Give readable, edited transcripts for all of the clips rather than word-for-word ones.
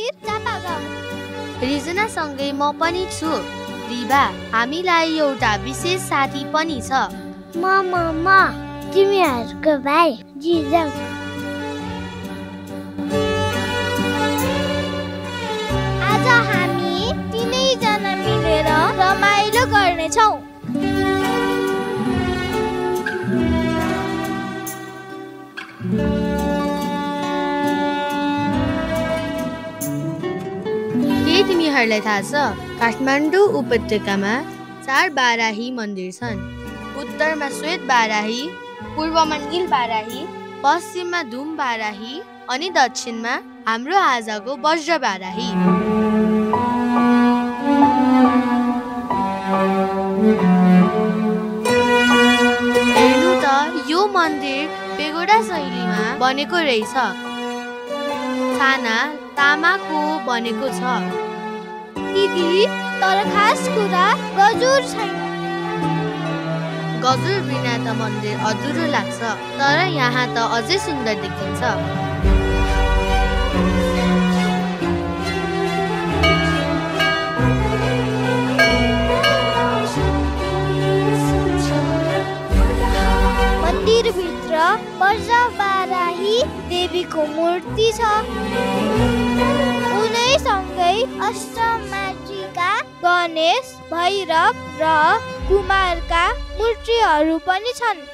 मन्दिर चापागाउँ। रिजनासँगै म पनि छु। रिभा, हामीलाई एउटा विशेष साथी पनि छ। म तिमीहरूको भाइ जिजम। आज हामी तीनैजना मिलेर रमाइलो गर्नेछौँ। के तिमीहरूलाई थाहा छ, काठमाडौँ उपत्यकामा 4 बाराही मन्दिर छन्। उत्तरमा श्वेत बाराही, पूर्वमा नील बाराही, पश्चिममा धुम बाराही अनि दक्षिणमा हाम्रो आजको वज्र बाराही। हेर्नु त, यो मन्दिर पेगोडा शैलीमा बनेको रहेछ। छाना तामाको बनेको छ। दिदी, तर खास कुरा गजुर छैन। गजुर बिना त मन्दिर अधुरो लाग्छ, तर यहाँ त अझै सुन्दर देखिन्छ। मन्दिरभित्र वज्र बाराही देवीको मूर्ति छ। उनैसँगै अष्टमातृका, गणेश, भैरव र कुमारका मूर्तिहरू पनि छन्।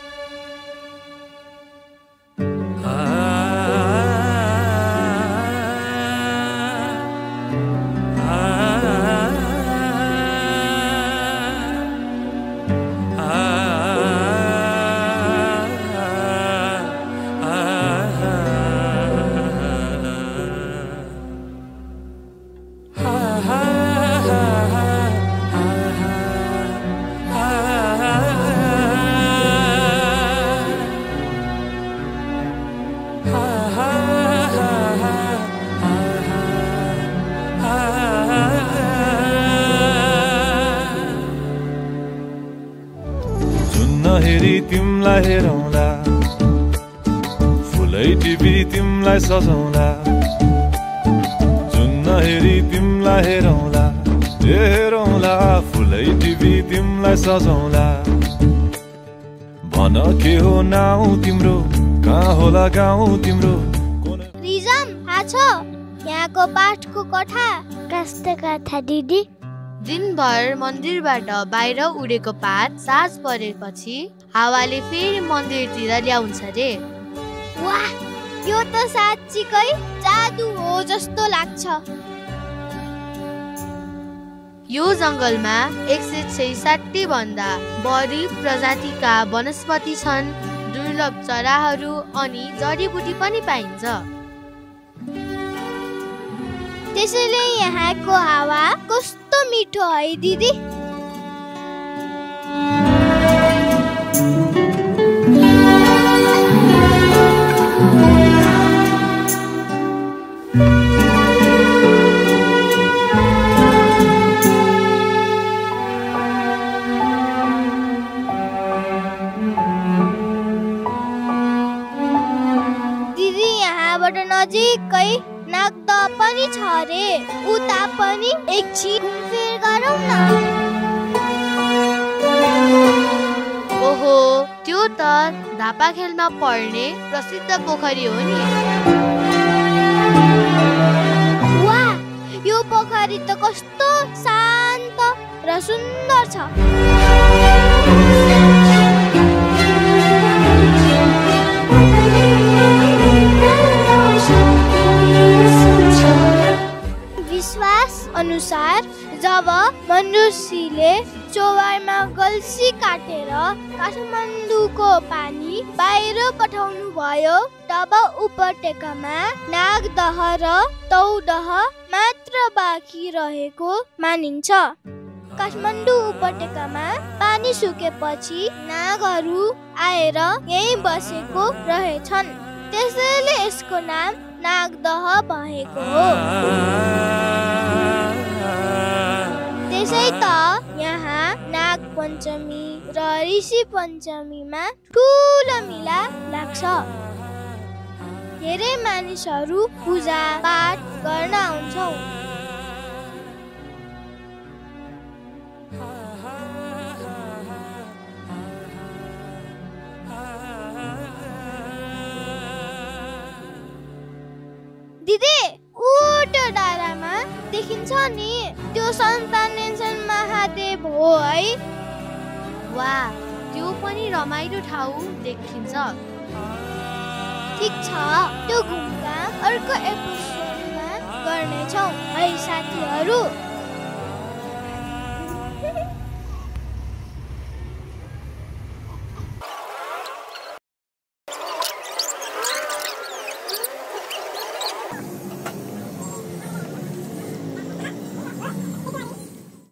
तिमलाई हेरौँला, फुलै टिपी तिमलाई सजाउँला। जुन नहेरी तिमलाई हेरौँला, हेरौँला, फुलै टिपी तिमलाई सजाउँला। भन के हो नाउँ तिम्रो, कहाँ होला गाउँ तिम्रो? रिजम, थाहा छ यहाँको पाठको कथा? कस्तो कथा दिदी? दिनभर मन्दिरबाट बाहिर उडेको पात साँझ परेपछि हावाले फेरि मन्दिरतिर ल्याउँछ रे। वाह, यो त साँच्चीकै जादु हो जस्तो लाग्छ। यो जङ्गलमा 166 भन्दा बढी प्रजातिका वनस्पति छन्, दुर्लभ चराहरू अनि जडीबुटी पनि पाइन्छ। त्यसैले यहाँको हावा कस्तो मिठो है दिदी। दिदी, यहाँबाट नजिकै नागदह पनि छ रे। उता पनि एकछिन घुमफिर गरौँ न। ओहो, त्यो त धापाखेलमा पर्ने प्रसिद्ध पोखरी हो नि। वाह, यो पोखरी त कस्तो शान्त र सुन्दर छ। विश्वास अनुसार जब मनुष्यले चौबारमा गल्सी काटेर काठमाडौँको पानी बाहिर पठाउनु भयो, तब उपत्यकामा नागदह र तौदह मात्र बाँकी रहेको मानिन्छ। काठमाडौँ उपत्यकामा पानी सुकेपछि नागहरू आएर यही बसेको रहेछन्, त्यसैले यसको नाम नागदह भएको हो। त्यसै त यहाँ नाग पञ्चमी र ऋषि पञ्चमीमा ठुलो मेला लाग्छ। धेरै मानिसहरू पूजा पाठ गर्न आउँछौँ। दिदी उट डाँडामा देखिन्छ नि त्यो सन्तानेश्वर महादेव हो है? वाह, त्यो पनि रमाइलो ठाउँ देखिन्छ। ठिक छ, त्यो घुम्दा अर्को एपिसोडमा गर्नेछौँ है साथीहरू।